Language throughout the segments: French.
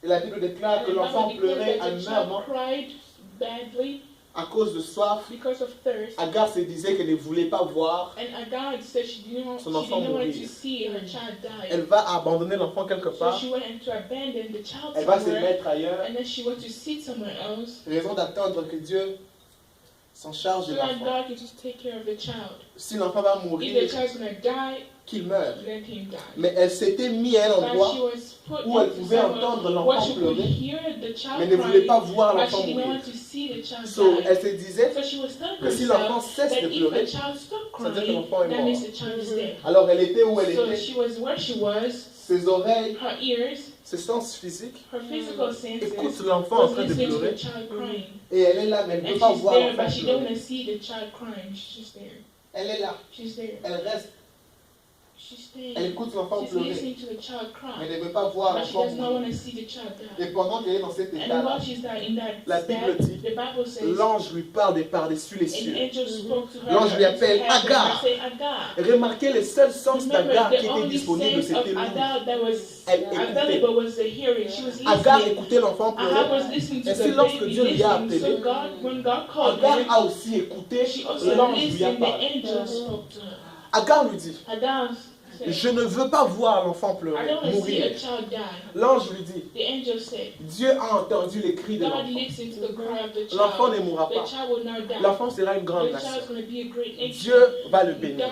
Et la Bible déclare que l'enfant pleurait amèrement à cause de soif. Agar se disait qu'elle ne voulait pas voir son enfant mourir. Elle va abandonner l'enfant quelque part. Elle va se mettre ailleurs. Raison d'attendre que Dieu s'en charge de l'enfant. Si l'enfant va mourir, qu'il meure. Mais elle s'était mise à un endroit où elle pouvait entendre l'enfant pleurer, mais ne voulait pas voir l'enfant mourir. Elle se disait que si l'enfant cesse de pleurer, ça veut dire que l'enfant est mort. Alors elle était où elle était. Ses oreilles, ses sens physiques écoutent l'enfant en train de pleurer. Et elle est là, mais elle ne peut pas voir l'enfant pleurer. Elle est là. Elle reste. Elle écoute l'enfant pleurer, mais elle ne veut pas voir l'enfant mourir. Et pendant qu'elle est dans cet état-là, la Bible dit, l'ange lui parle par-dessus les cieux. L'ange lui appelle Agar. Remarquez les seuls sens d'Agar qui étaient disponibles, c'était lui. Elle écoutait. Agar écoutait l'enfant pleurer. Et c'est lorsque Dieu lui a appelé, Agar a aussi écouté, l'ange lui a parlé. Agar lui dit, je ne veux pas voir l'enfant pleurer, mourir. L'ange lui dit, Dieu a entendu les cris de l'enfant. L'enfant ne mourra pas. L'enfant sera une grande nation. Dieu va le bénir.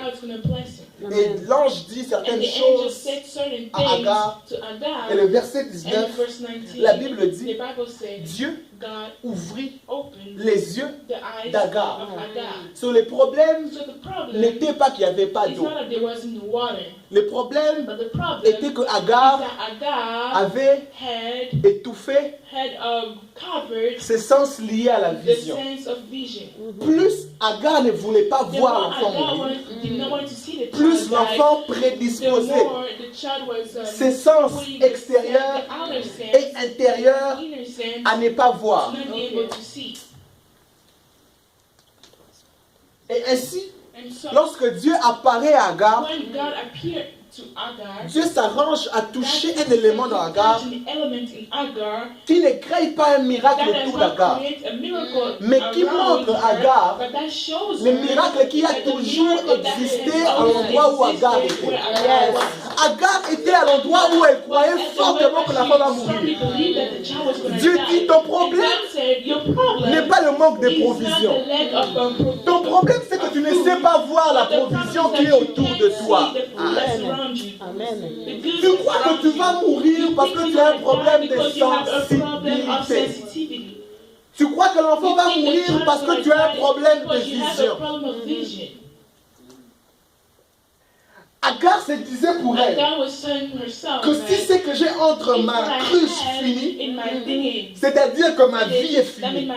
Et l'ange dit certaines choses à Agar. Et le verset 19, la Bible dit, Dieu ouvrit les yeux d'Agar. So, le problème n'était pas qu'il n'y avait pas d'eau. Le problème était que Agar avait étouffé ses sens liés à la vision. Plus Agar ne voulait pas voir l'enfant mourir, plus l'enfant prédisposait ses sens extérieurs et intérieurs à ne pas voir. Et ainsi, lorsque Dieu apparaît à Agar, Dieu s'arrange à toucher un élément dans Agar qui ne crée pas un miracle autour d'Agar, mais qui montre à Agar le miracle qui a toujours existé à l'endroit où Agar était. Agar était à l'endroit où elle croyait fortement que la femme va mourir. Dieu dit, ton problème n'est pas le manque de provision. Ton problème, c'est que tu ne sais pas voir la provision qui est autour de toi. Amen. Tu crois que tu vas mourir parce que tu as un problème de sensibilité. Tu crois que l'enfant va mourir parce que tu as un problème de vision. Agar se disait pour elle que si c'est que j'ai entre ma cruche finie, c'est-à-dire que ma vie est finie.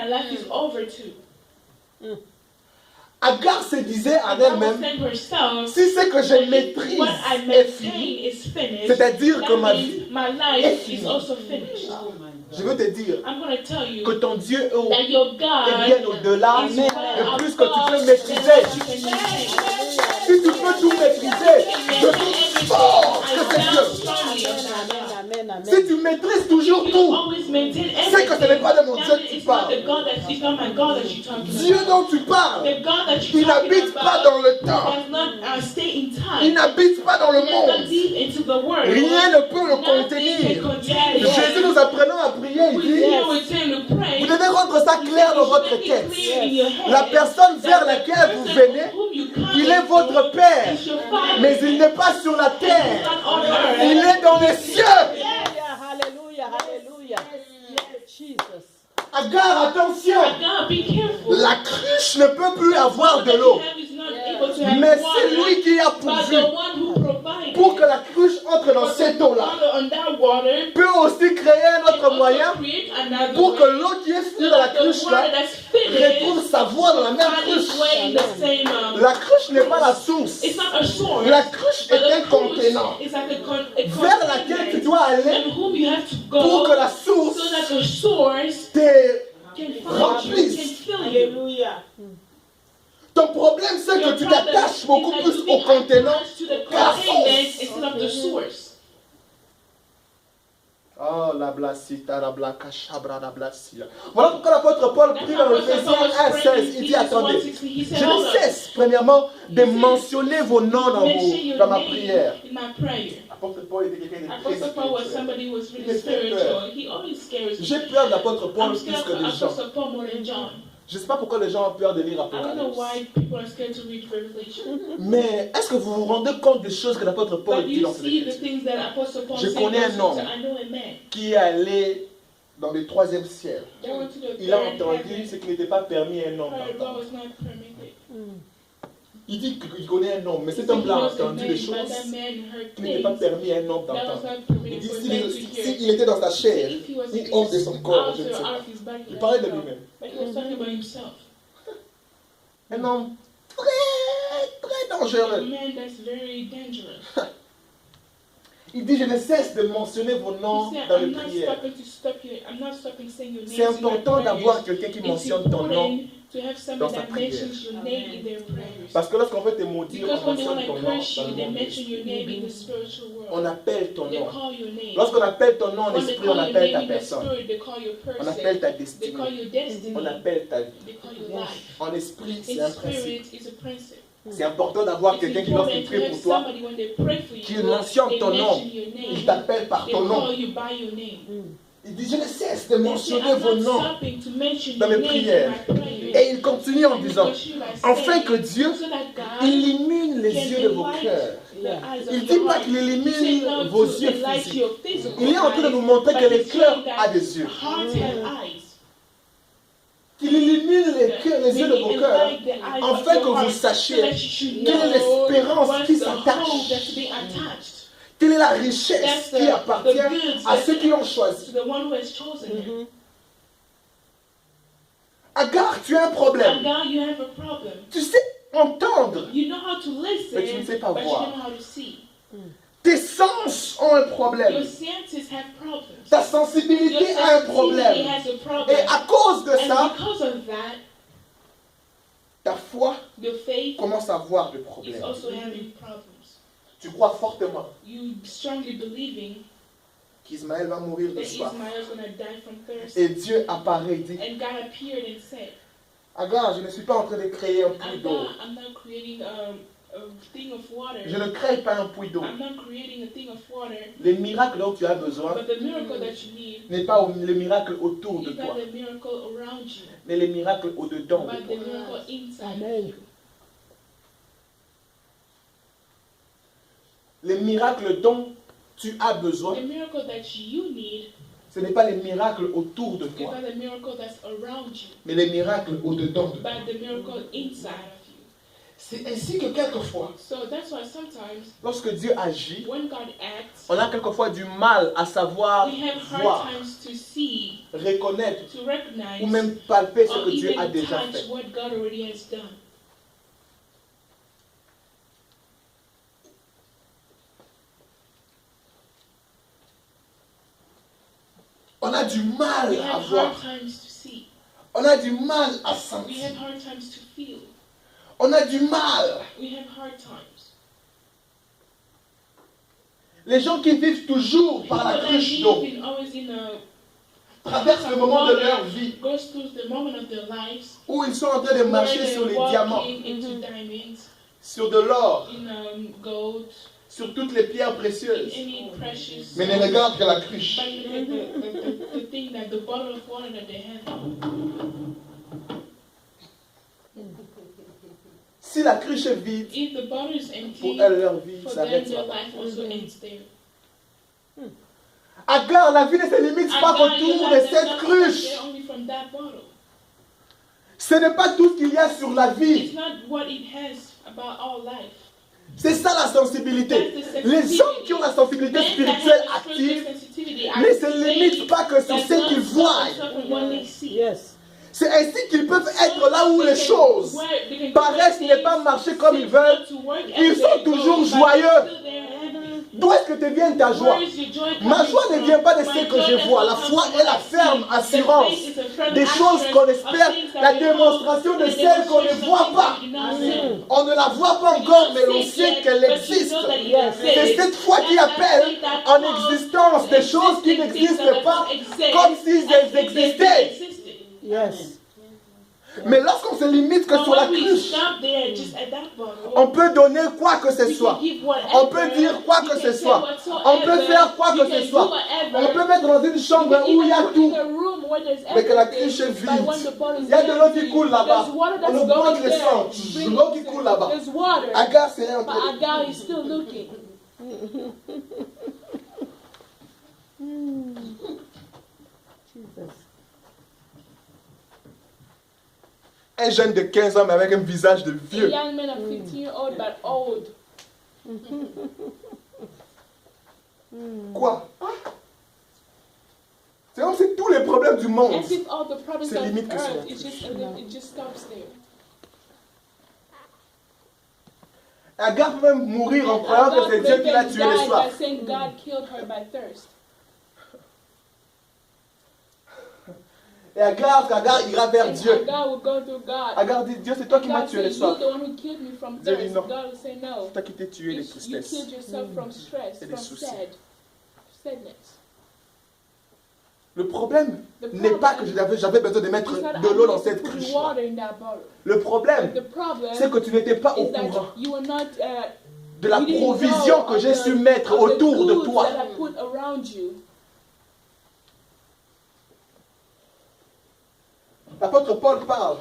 Agar se disait en elle-même, si c'est que je maîtrise est fini, c'est-à-dire que ma vie est finie. Je veux te dire que ton Dieu est bien au-delà de plus que tu peux maîtriser. Si tu peux tout maîtriser, de toute force que c'est Dieu. Si tu maîtrises toujours tout, c'est que ce n'est pas de mon Dieu que tu parles. Dieu dont tu parles, il n'habite pas dans le temps. Il n'habite pas dans le monde. Rien ne peut le contenir. Jésus nous apprenant à prier, il dit, vous devez rendre ça clair dans votre tête. La personne vers laquelle vous venez, il est votre Père, mais il n'est pas sur la terre. Il est dans les cieux. Alléluia, alléluia. Agar, attention. La cruche ne peut plus avoir de l'eau. Mais c'est lui qui a pourvu pour que la cruche entre dans cette eau-là. Peut aussi créer un autre moyen pour que l'eau qui est finie dans la cruche-là retrouve sa voie dans la même cruche. La cruche n'est pas la source. La cruche est un contenant vers laquelle tu dois aller pour que la source te remplisse. Alléluia. Ton problème, c'est que tu t'attaches beaucoup plus au contenant qu'à la source. Oh Voilà pourquoi l'apôtre Paul prie dans Ephésiens 1:16. Il dit, attendez, je ne cesse premièrement de mentionner vos noms dans ma prière. L'apôtre Paul était quelqu'un de très spirituel. J'ai peur de l'apôtre Paul plus que des gens. Je ne sais pas pourquoi les gens ont peur de lire Apocalypse. Mais est-ce que vous vous rendez compte des choses que l'apôtre Paul dit dans cette écriture? Je connais un homme qui est allé dans le 3e ciel. Il a entendu ce qui n'était pas permis à un homme d'entendre. Il dit qu'il connaît un homme, mais cet homme-là a entendu des choses qui n'étaient pas permis à un homme d'entendre. Il dit s'il était dans sa chair, ni hors de son corps, je ne sais pas. Il parlait de lui-même. Un homme très dangereux. Il dit, je ne cesse de mentionner vos noms dans les prières. C'est important d'avoir quelqu'un qui mentionne ton nom dans sa prière. Parce que lorsqu'on veut te maudire, on mentionne ton nom dans le monde. On appelle ton nom. Lorsqu'on appelle ton nom en esprit, on appelle ta personne. On appelle ta destinée. On appelle ta vie. En esprit, c'est un principe. C'est important d'avoir quelqu'un qui, lorsqu'il prie pour toi, qu'il mentionne ton nom. Il t'appelle par ton nom. Il dit, je ne cesse de mentionner vos noms dans mes prières. Et il continue en disant, afin que Dieu illumine les yeux de vos cœurs. Il ne dit pas qu'il illumine vos yeux physiques. Il est en train de nous montrer que le cœur a des yeux. Qu'il illumine les yeux de vos cœurs, afin que vous sachiez quelle est l'espérance qui s'attache, quelle est la richesse qui appartient à ceux qui l'ont choisi. Agar, tu as un problème. Tu sais entendre, mais tu ne sais pas voir. Tes sens ont un problème. Ta sensibilité a un problème. Et à cause de ça, ta foi commence à avoir des problèmes. Tu crois fortement qu'Ismaël va mourir de soif. Et Dieu apparaît et dit, Agar, je ne suis pas en train de créer un puits d'eau. Je ne crée pas un puits d'eau. Le miracle dont tu as besoin n'est pas le miracle autour de toi, mais le miracle au-dedans de toi. Amen. Le miracle dont tu as besoin, ce n'est pas le miracle autour de toi, mais le miracle au-dedans de toi. C'est ainsi que quelquefois, lorsque Dieu agit, on a quelquefois du mal à savoir voir, reconnaître ou même palper ce que Dieu a déjà fait. On a du mal à voir. On a du mal à sentir. On a du mal. Les gens qui vivent toujours par la cruche d'eau traversent le moment de leur vie où ils sont en train de marcher sur les diamants, sur de l'or, sur toutes les pierres précieuses, mais ne regardent que la cruche. Si la cruche est vide, pour elles, leur vie s'arrête là. Agar, la vie ne se limite pas autour de cette cruche. Ce n'est pas tout ce qu'il y a sur la vie. C'est ça la sensibilité. Les hommes qui ont la sensibilité spirituelle active ne se limitent pas que sur ce qu'ils voient. C'est ainsi qu'ils peuvent être là où les choses paraissent ne pas marcher comme ils veulent. Ils sont toujours joyeux. D'où est-ce que te vient ta joie? Ma joie ne vient pas de ce que je vois. La foi est la ferme assurance des choses qu'on espère, la démonstration de celles qu'on ne voit pas. On ne la voit pas encore, mais on sait qu'elle existe. C'est cette foi qui appelle en existence des choses qui n'existent pas comme si elles existaient. Yes. Mais lorsqu'on se limite que sur la cruche, on peut donner quoi que ce soit. On peut dire quoi que ce soit. On peut faire quoi que ce soit. On peut mettre dans une chambre où il y a tout. Mais que la cruche est vide. Il y a de l'eau qui coule là-bas. On nous pointe le sang. De l'eau qui coule là-bas. Agar, c'est un peu. Un jeune de 15 ans mais avec un visage de vieux. A young man of 15 years old but old. Quoi? C'est comme si tous les problèmes du monde As if all the problems se of limitent que sur la earth, it just stops there. Agar peut même mourir en croyant que c'est Dieu qui l'a tué le soir. By saying God killed her by thirst. Et Agar ira vers Dieu. Agar will go to God. Agar dit, Dieu, c'est toi qui m'as tué le soir. You're the one who killed me from Dieu dit thirst. non. God will say no. C'est toi qui t'es tué les You tristesses. killed yourself from stress, Et des from soucis. sadness. Le problème n'est pas que j'avais besoin de mettre de l'eau dans cette cruche. Le problème, c'est que tu n'étais pas au courant de la provision que j'ai su mettre autour de toi. L'apôtre Paul parle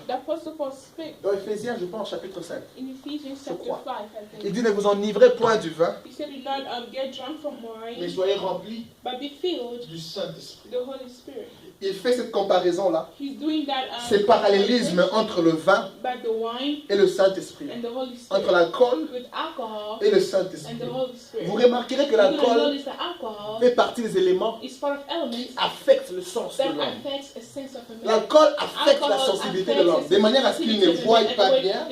dans Éphésiens, je pense, chapitre 5. Je crois. Il dit, ne vous enivrez point du vin, mais soyez remplis du Saint-Esprit. Il fait cette comparaison-là, ce parallélisme entre le vin et le Saint-Esprit, entre l'alcool et le Saint-Esprit. Vous remarquerez que l'alcool fait partie des éléments qui affectent le sens de l'homme. L'alcool affecte la sensibilité de l'homme, de manière à ce qu'il ne voie pas bien.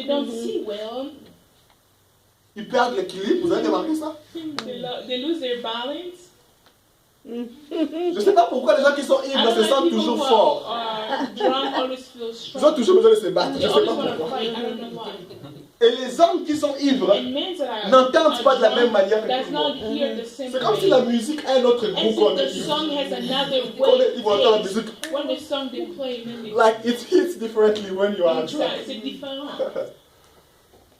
Ils perdent l'équilibre, vous avez remarqué ça? Je ne sais pas pourquoi les gens qui sont ivres se sentent toujours forts. Ils ont toujours besoin de se battre, je ne sais pas pourquoi. Et les hommes qui sont ivres n'entendent pas de la même manière que tout le monde. C'est comme si la musique a un autre goût qu'on est ivre. Quand on est ivre, on entend la musique. Like it hits differently when you are drunk.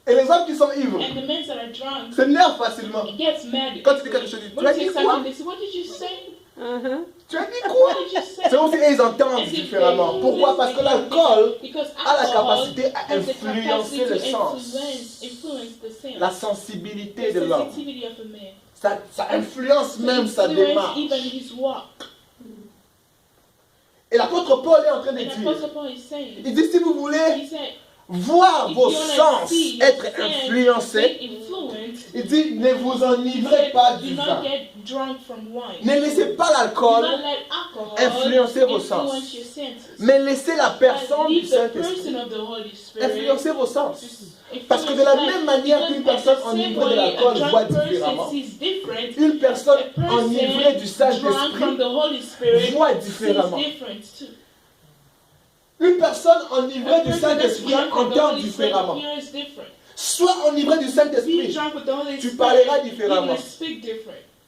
Et les hommes qui sont ivres s'énervent facilement. Quand tu dis quelque chose, tu as dit quoi? Tu as dit quoi? C'est comme si ils entendent différemment. Pourquoi? Parce que l'alcool a la capacité à influencer le sens, la sensibilité de l'homme. Ça influence même sa démarche. Et l'apôtre Paul est en train de dire, il dit, si vous voulez voir vos sens être influencés, il dit, ne vous enivrez pas du vin. Ne laissez pas l'alcool influencer vos sens. Mais laissez la personne du Saint-Esprit influencer vos sens. Parce que de la même manière qu'une personne enivrée de l'alcool voit différemment, une personne enivrée du Saint-Esprit voit différemment. Une personne enivrée du Saint-Esprit entend différemment. Sois enivré du Saint-Esprit, tu parleras différemment.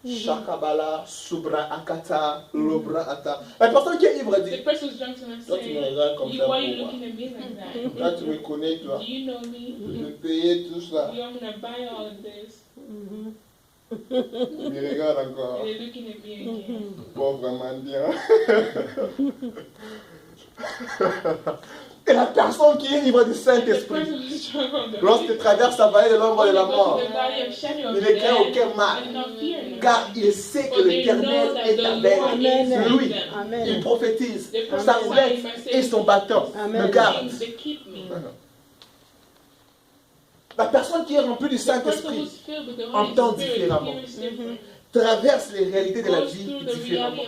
Shakabala, Subra Akata, Lobra Ata. La personne qui est ivre dit, toi tu me regardes comme ça pour moi. Là tu me connais toi. Je vais payer tout ça. Il me regarde encore. Pauvre mendiant. Et la personne qui est ivre du Saint-Esprit, lorsqu'il traverse la vallée de l'ombre de la mort, il ne craint aucun mal, car il sait que l'Éternel est avec lui. Il prophétise, sa roulette et son bâton me gardent. La personne qui est remplie du Saint-Esprit entend différemment. traverse les réalités de la vie différemment.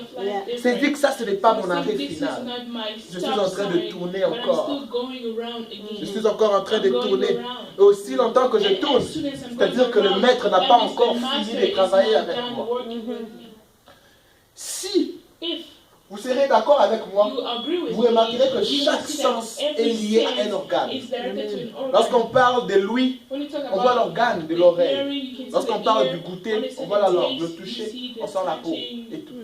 C'est-à-dire que ça, ce n'est pas mon arrêt final. Je suis en train de tourner encore. Je suis encore en train de tourner. Et aussi longtemps que je tourne, c'est-à-dire que le maître n'a pas encore fini de travailler avec moi. Si vous serez d'accord avec moi, vous remarquerez que chaque sens est lié à un organe. Lorsqu'on parle de l'ouïe, on voit l'organe de l'oreille. Lorsqu'on parle du goûter, on voit la langue, le toucher, on sent la peau et tout.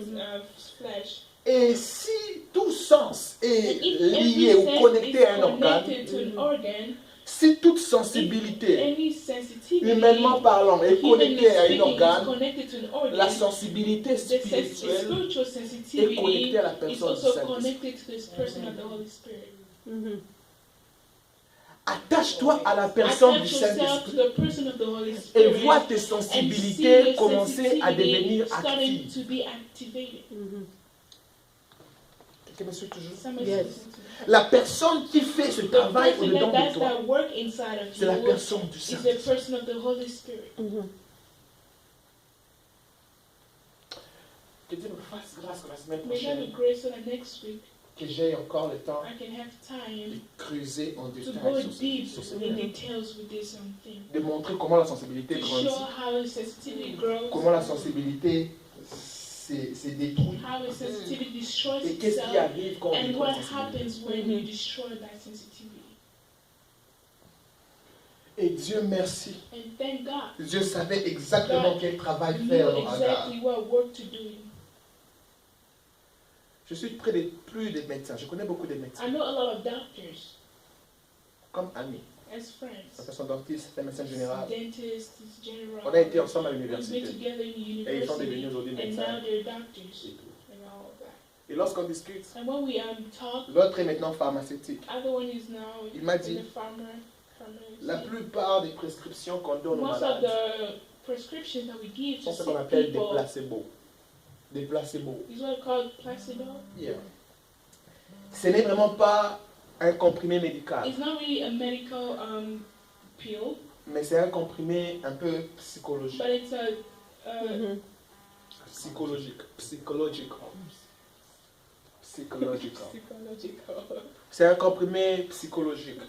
Et si tout sens est lié ou connecté à un organe, si toute sensibilité, humainement parlant, est connectée à un organe, la sensibilité spirituelle est connectée à la personne du Saint-Esprit. Attache-toi à la personne du Saint-Esprit et vois tes sensibilités commencer à devenir actives. Quelqu'un me suit toujours? Yes. La personne qui fait ce travail au-dedans de toi, c'est la personne du Saint-Esprit. Que Dieu me fasse grâce que la semaine prochaine, que j'ai encore le temps de creuser en détail sur ce thème. De montrer comment la sensibilité grandit, comment la sensibilité c'est détruit. Et qu'est-ce qui arrive quand on détruit la sensibilité. Et Dieu merci. Dieu savait exactement quel travail faire dans Agar. Je suis près de plus de médecins. Je connais beaucoup de médecins. Comme amis. Ça son dentiste, c'est un médecin général. On a été ensemble à l'université. Et ils sont devenus aujourd'hui médecins. Et lorsqu'on discute, l'autre est maintenant pharmaceutique. Il m'a dit, la plupart des prescriptions qu'on donne aux malades sont ce qu'on appelle des placebos. Des placebos. Yeah. Ce n'est vraiment pas un comprimé médical. Mais c'est un comprimé un peu psychologique. Psychologique. C'est un comprimé psychologique.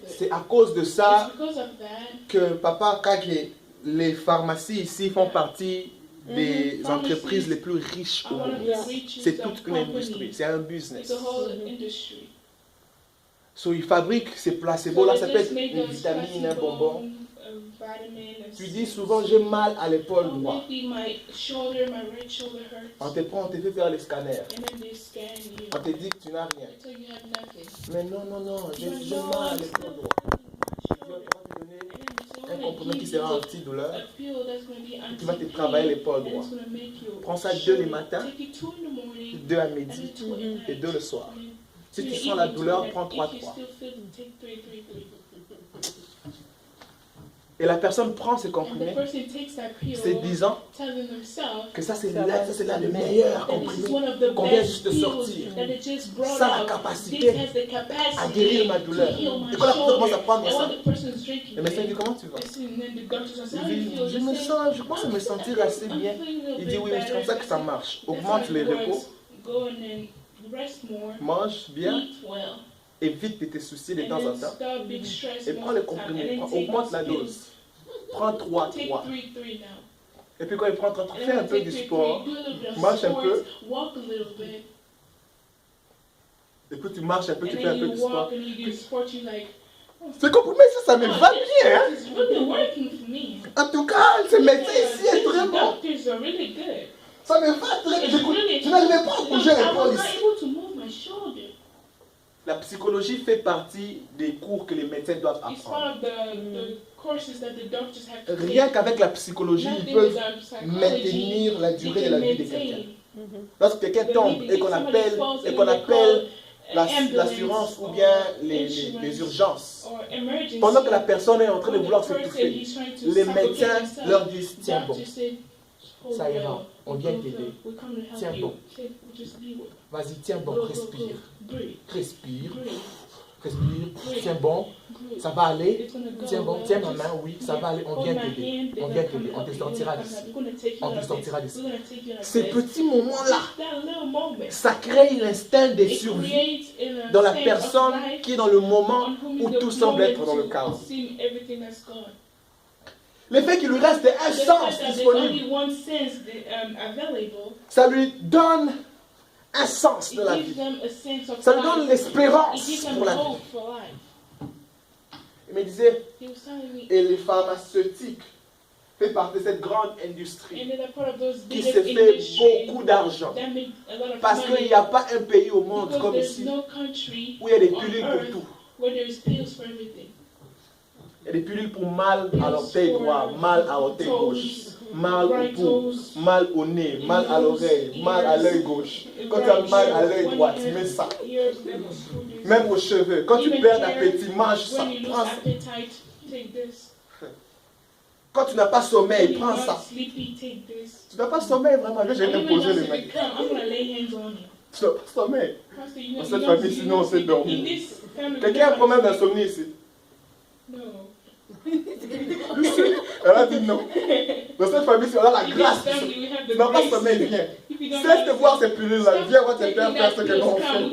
C'est à cause de ça que Papa, quand les pharmacies ici font partie des entreprises les plus riches au monde. C'est toute une industrie, c'est un business. So, ils fabriquent ces placebos-là, ça peut être une vitamine, un bonbon. Tu dis souvent, j'ai mal à l'épaule droite. On te prend, on te fait faire les scanners. On te dit que tu n'as rien. Mais non, j'ai mal à l'épaule droite. On va te donner un comprimé qui sera anti-douleur et qui va te travailler l'épaule droite. Prends ça 2 le matin, 2 à midi et 2 le soir. Si tu sens la douleur, prends 3. Et la personne prend ce comprimé, se disant que ça c'est là le meilleur comprimé qu'on vient juste de sortir. Ça a la capacité à guérir ma douleur. Et quand la personne commence à prendre ça, le médecin dit comment tu vas? Il dit, je pense me sentir assez bien. Il dit oui, c'est comme ça que ça marche. Augmente les repos, mange bien. Évite de te soucier de temps en temps. Et prends le comprimé, augmente la dose. Prends 3. Et puis quand il prend 3, fais un peu du sport, marche un peu. Et puis tu marches un peu, tu fais un peu du sport. Ce comprimé, ça me va bien. Hein? En tout cas, ce médecin ici est très bon. Ça me va très bien. Je n'arrivais pas à bouger l'épaule ici. La psychologie fait partie des cours que les médecins doivent apprendre. Rien qu'avec la psychologie, ils peuvent maintenir la durée de la vie de quelqu'un. Lorsque quelqu'un tombe et qu'on appelle l'assurance ou bien les urgences, pendant que la personne est en train de vouloir s'étouffer, les médecins leur disent « Tiens bon, ça ira, on vient t'aider. Tiens bon. Vas-y, tiens bon, respire. Qu'est-ce que tu dis? Tiens bon, ça va aller. Tiens bon, tiens ma main, oui, ça va aller. On vient t'aider. On vient t'aider. On te sortira d'ici. On te sortira d'ici. Ces petits moments-là, ça crée l'instinct de survie dans la personne qui est dans le moment où tout semble être dans le chaos. Le fait qu'il lui reste un sens disponible, ça lui donne un sens de la vie. Ça lui donne l'espérance pour la vie. Il me disait, et les pharmaceutiques fait partie de cette grande industrie qui se fait beaucoup d'argent. Parce qu'il n'y a pas un pays au monde comme ici où il y a des pilules pour tout. Il y a des pilules pour mal à l'orteil droit, mal à l'orteil gauche, mal au pouce, mal au nez, mal à l'oreille, mal à l'œil gauche. Quand tu as mal à l'œil droit, tu mets ça. Même aux cheveux. Quand tu perds d'appétit, mange ça. Prends ça. Quand tu n'as pas sommeil, prends ça. Tu n'as pas sommeil vraiment. Je vais t'imposer le mec. Tu n'as pas sommeil. Dans cette famille, sinon on sait dormir. Quelqu'un a un problème d'insomnie ici? Non. Elle a dit non. Dans cette famille, on a la grâce. Tu n'as pas sommeil, viens. Cesse de voir ces pilules-là. Viens voir tes pères faire ce que nous on fait.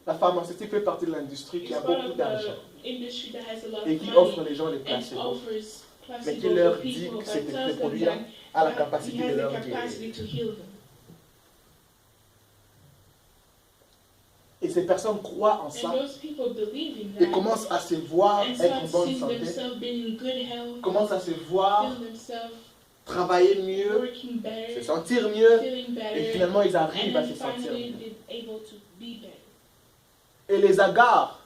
La pharmaceutique fait partie de l'industrie qui a beaucoup d'argent et qui offre les gens des placebos, mais qui leur dit que ces produits-là a la capacité de leur guérir. Et ces personnes croient en ça et commencent à se voir être en bonne santé, commencent à se voir travailler mieux, se sentir mieux, et finalement ils arrivent à se sentir mieux. Et les Agars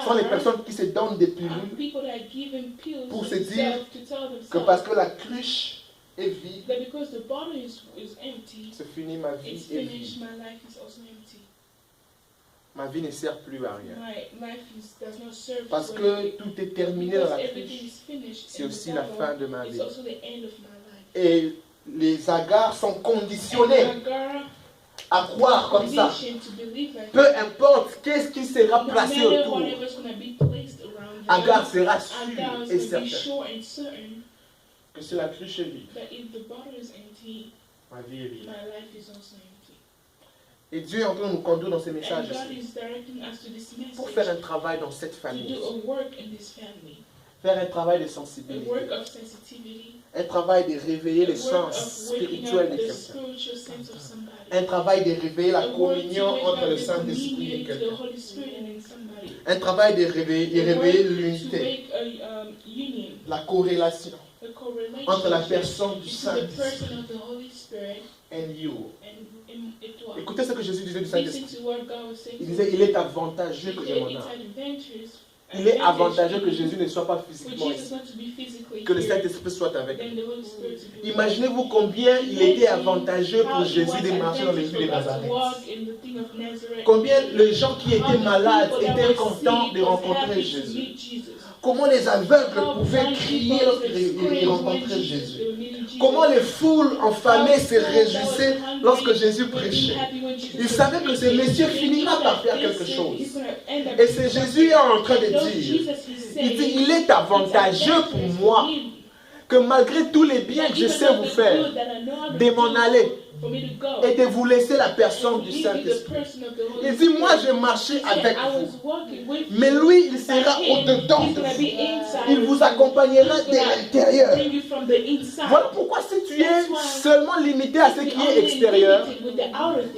sont les personnes qui se donnent des pilules pour se dire que parce que la cruche est vide, c'est fini, ma vie est vide. Ma vie ne sert plus à rien. Parce que tout est terminé dans la cruche, c'est aussi la fin de ma vie. Et les Agars sont conditionnés à croire comme ça. Peu importe qu'est-ce qui sera placé autour, Agar sera sûr et certain que si la cruche est vide, ma vie est vide. Et Dieu est en train de nous conduire dans ces messages pour faire un travail dans cette famille. Faire un travail de sensibilité. Un travail de réveiller les sens spirituels de quelqu'un. Un travail de réveiller la communion entre le Saint-Esprit et quelqu'un. Un travail de réveiller l'unité. La corrélation entre la personne du Saint-Esprit et you. Écoutez ce que Jésus disait du Saint-Esprit. Il disait, il est avantageux que je m'en aille. Il est avantageux que Jésus ne soit pas physiquement ici. Que le Saint-Esprit soit avec nous. Imaginez-vous combien il était avantageux pour Jésus de marcher dans les rues de Nazareth. Combien les gens qui étaient malades étaient contents de rencontrer Jésus. Comment les aveugles pouvaient crier lorsqu'ils rencontraient Jésus. Comment les foules enflammées se réjouissaient lorsque Jésus prêchait. Ils savaient que ce monsieur finira par faire quelque chose. Et c'est Jésus en train de dire, il dit, il est avantageux pour moi que malgré tous les biens que je sais vous faire, de m'en aller et de vous laisser la personne du Saint-Esprit. Il dit, moi je marchais avec vous, mais lui il sera au-dedans de vous. Il vous accompagnera de l'intérieur. Voilà pourquoi si tu es seulement limité à ce qui est extérieur,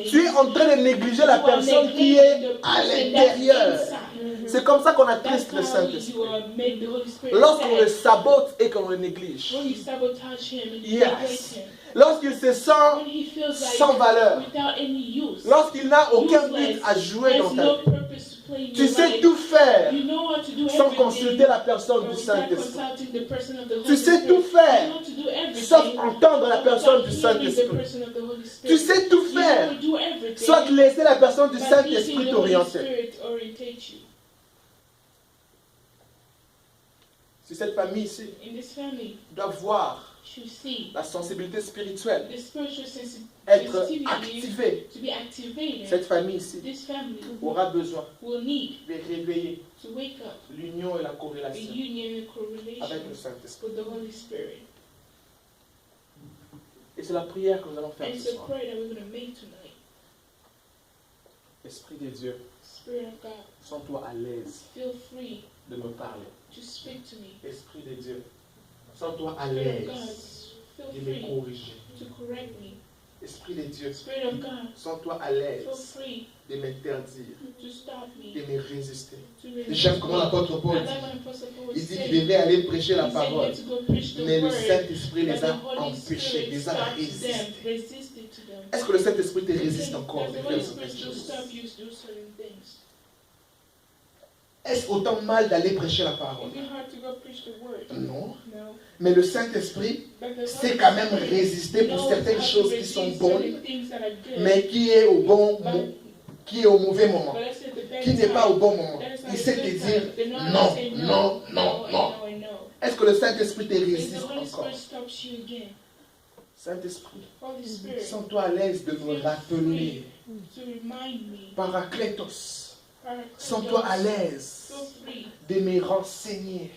tu es en train de négliger la personne qui est à l'intérieur. C'est comme ça qu'on attriste le Saint-Esprit. Lorsqu'on le sabote et qu'on le néglige. Yes. Lorsqu'il se sent sans valeur. Lorsqu'il n'a aucun but à jouer dans ta vie. Tu sais tout faire sans consulter la personne du Saint-Esprit. Tu sais tout faire sauf entendre la personne du Saint-Esprit. Tu sais tout faire sauf laisser la personne du Saint-Esprit t'orienter. Si cette famille ici doit voir la sensibilité spirituelle, être activée. Cette famille ici aura besoin de réveiller l'union et la corrélation avec le Saint-Esprit. Et c'est la prière que nous allons faire ce soir. Esprit de Dieu, sens-toi à l'aise de me parler. Esprit de Dieu, sens-toi à l'aise de me corriger. Esprit de Dieu, sens-toi à l'aise de m'interdire, de me résister. J'aime comment l'apôtre Paul dit. Il dit qu'il devait aller prêcher la parole, mais le Saint-Esprit les a empêchés, les a résistés. Est-ce que le Saint-Esprit te résiste encore de faire certaines choses? Est-ce autant mal d'aller prêcher la parole? Non. Mais le Saint-Esprit sait quand même résister pour certaines choses qui sont bonnes, mais qui est au mauvais moment, qui n'est pas au bon moment. Il sait te dire non, non, non, non. Est-ce que le Saint-Esprit te résiste encore? Saint-Esprit, sens-toi à l'aise de me rappeler. Paraclétos. Sens-toi à l'aise de me renseigner.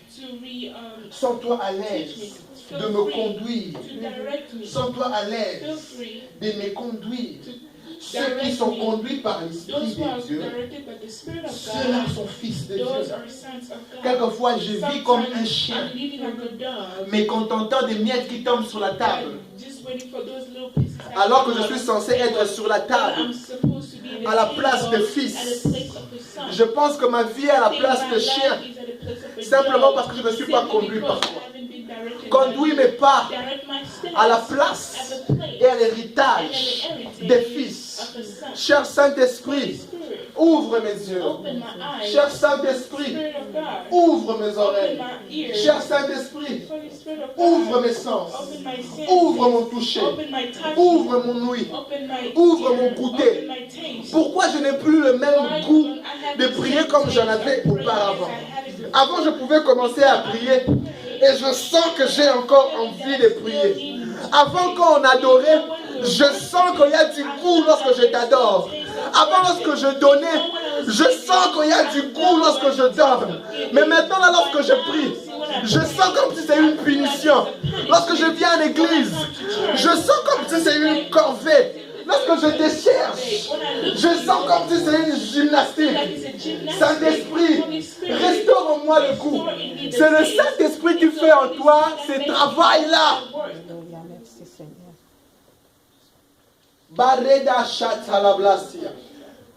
Sens-toi à l'aise de me conduire. Sens-toi à l'aise de me conduire. Ceux qui sont conduits par l'Esprit de Dieu, ceux-là sont fils de Dieu. Quelquefois, je vis comme un chien, mais contentant des miettes qui tombent sur la table. Alors que je suis censé être sur la table, à la place de fils. Je pense que ma vie est à la place de chien, simplement parce que je ne suis pas conduit par toi. Conduis mes pas à la place et à l'héritage des fils. Cher Saint-Esprit, ouvre mes yeux. Cher Saint-Esprit, ouvre mes oreilles. Cher Saint-Esprit, ouvre mes sens. Ouvre mon toucher. Ouvre mon ouïe. Ouvre mon goûter. Pourquoi je n'ai plus le même goût de prier comme j'en avais auparavant? Avant, je pouvais commencer à prier et je sens que j'ai encore envie de prier. Avant, quand on adorait, je sens qu'il y a du goût lorsque je t'adore. Avant, lorsque je donnais, je sens qu'il y a du goût lorsque je donne. Mais maintenant, là, lorsque je prie, je sens comme si c'est une punition. Lorsque je viens à l'église, je sens comme si c'est une corvée. Lorsque je te cherche, je sens comme si c'est une gymnastique. Saint-Esprit, restaure en moi le goût. C'est le Saint-Esprit qui fait en toi ce travail-là.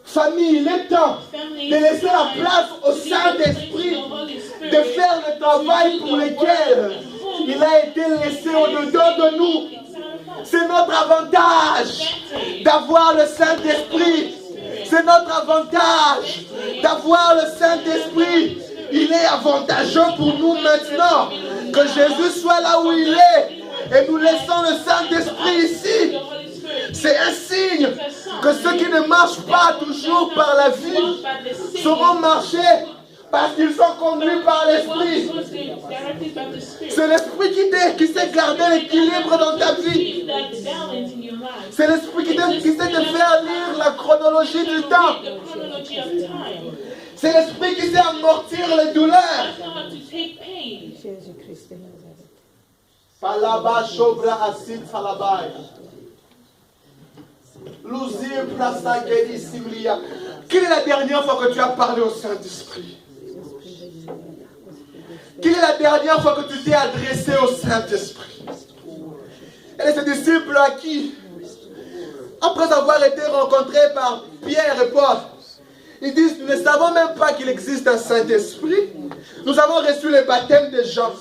Famille, il est temps de laisser la place au Saint-Esprit de faire le travail pour lequel il a été laissé au-dedans de nous. C'est notre avantage d'avoir le Saint-Esprit. C'est notre avantage d'avoir le Saint-Esprit. Il est avantageux pour nous maintenant que Jésus soit là où il est et nous laissons le Saint-Esprit ici. C'est un signe que ceux qui ne marchent pas toujours par la vie sauront marcher parce qu'ils sont conduits par l'Esprit. C'est l'Esprit qui sait garder l'équilibre dans ta vie. C'est l'Esprit qui sait te faire lire la chronologie du temps. C'est l'Esprit qui sait amortir les douleurs. Falaba shobra asid falabai. Quelle est la dernière fois que tu as parlé au Saint-Esprit? Quelle est la dernière fois que tu t'es adressé au Saint-Esprit? Et ces disciples à qui, après avoir été rencontrés par Pierre et Paul, ils disent, nous ne savons même pas qu'il existe un Saint-Esprit. Nous avons reçu le baptême de Jean.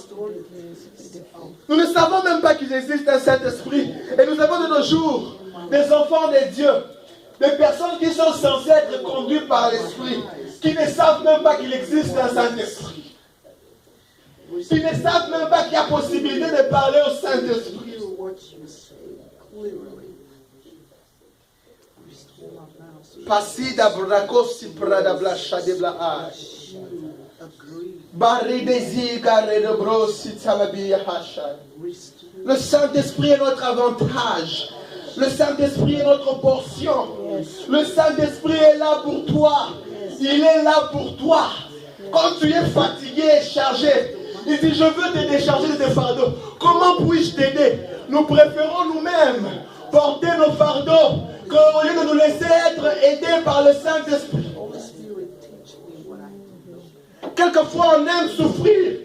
Nous ne savons même pas qu'il existe un Saint-Esprit. Et nous avons de nos jours des enfants de Dieu, des personnes qui sont censées être conduites par l'Esprit, qui ne savent même pas qu'il existe un Saint-Esprit. Qui ne savent même pas qu'il y a possibilité de parler au Saint-Esprit. Passi d'abrakos si pradabla shadebla ash. Barri desi gare de bros si talabi hasha. Le Saint-Esprit est notre avantage. Le Saint-Esprit est notre portion. Le Saint-Esprit est là pour toi. Il est là pour toi. Quand tu es fatigué et chargé, il dit, je veux te décharger de tes fardeaux. Comment puis-je t'aider? Nous préférons nous-mêmes porter nos fardeaux qu'au lieu de nous laisser être aidés par le Saint-Esprit. Quelquefois, on aime souffrir.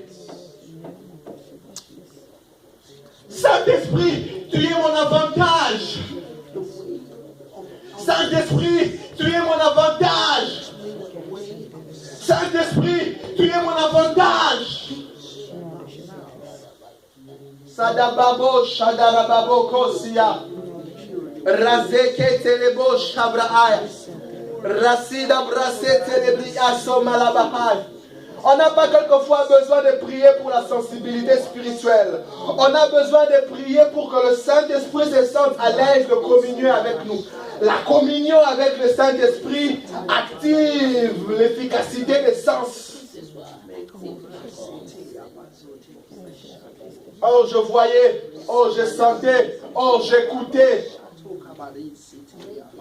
Saint-Esprit, tu es mon avantage. Saint-Esprit, tu es mon avantage. Saint-Esprit, tu es mon avantage. Sadababo, Shadarababo, Kosia. Razeke telebo shabraaya. Rasida brase telebria somalabahai. On n'a pas quelquefois besoin de prier pour la sensibilité spirituelle. On a besoin de prier pour que le Saint-Esprit se sente à l'aise de communier avec nous. La communion avec le Saint-Esprit active l'efficacité des sens. Oh, je voyais, oh, je sentais, oh, j'écoutais.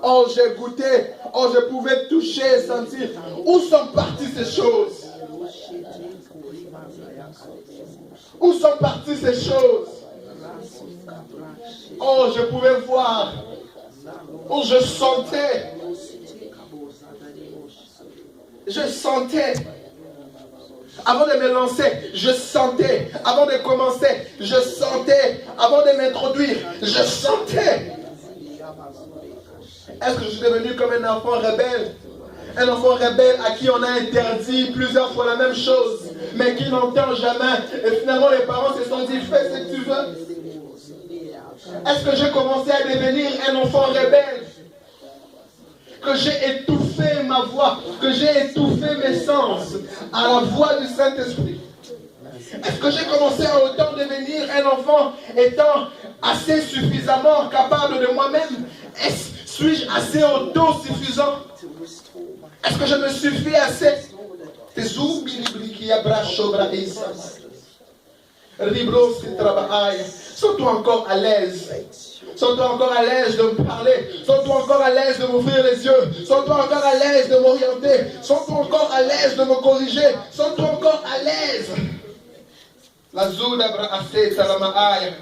Oh, j'ai goûté, oh, je pouvais toucher et sentir. Où sont parties ces choses? Où sont parties ces choses? Oh, je pouvais voir. Oh, je sentais. Je sentais. Avant de me lancer, je sentais. Avant de commencer, je sentais. Avant de m'introduire, je sentais. Est-ce que je suis devenu comme un enfant rebelle? Un enfant rebelle à qui on a interdit plusieurs fois la même chose, mais qui n'entend jamais. Et finalement, les parents se sont dit, fais ce que tu veux. Est-ce que j'ai commencé à devenir un enfant rebelle? Que j'ai étouffé ma voix, que j'ai étouffé mes sens à la voix du Saint-Esprit? Est-ce que j'ai commencé à autant devenir un enfant étant assez suffisamment capable de moi-même? Suis-je assez autosuffisant? Est-ce que je me suffis assez? Sens-toi encore à l'aise. Sens-toi encore à l'aise de me parler. Sens-toi encore à l'aise de m'ouvrir les yeux. Sens-toi encore à l'aise de m'orienter. Sens-toi encore à l'aise de me corriger. Sens-toi encore à l'aise. La Zouda Bra'asé Salamaaya.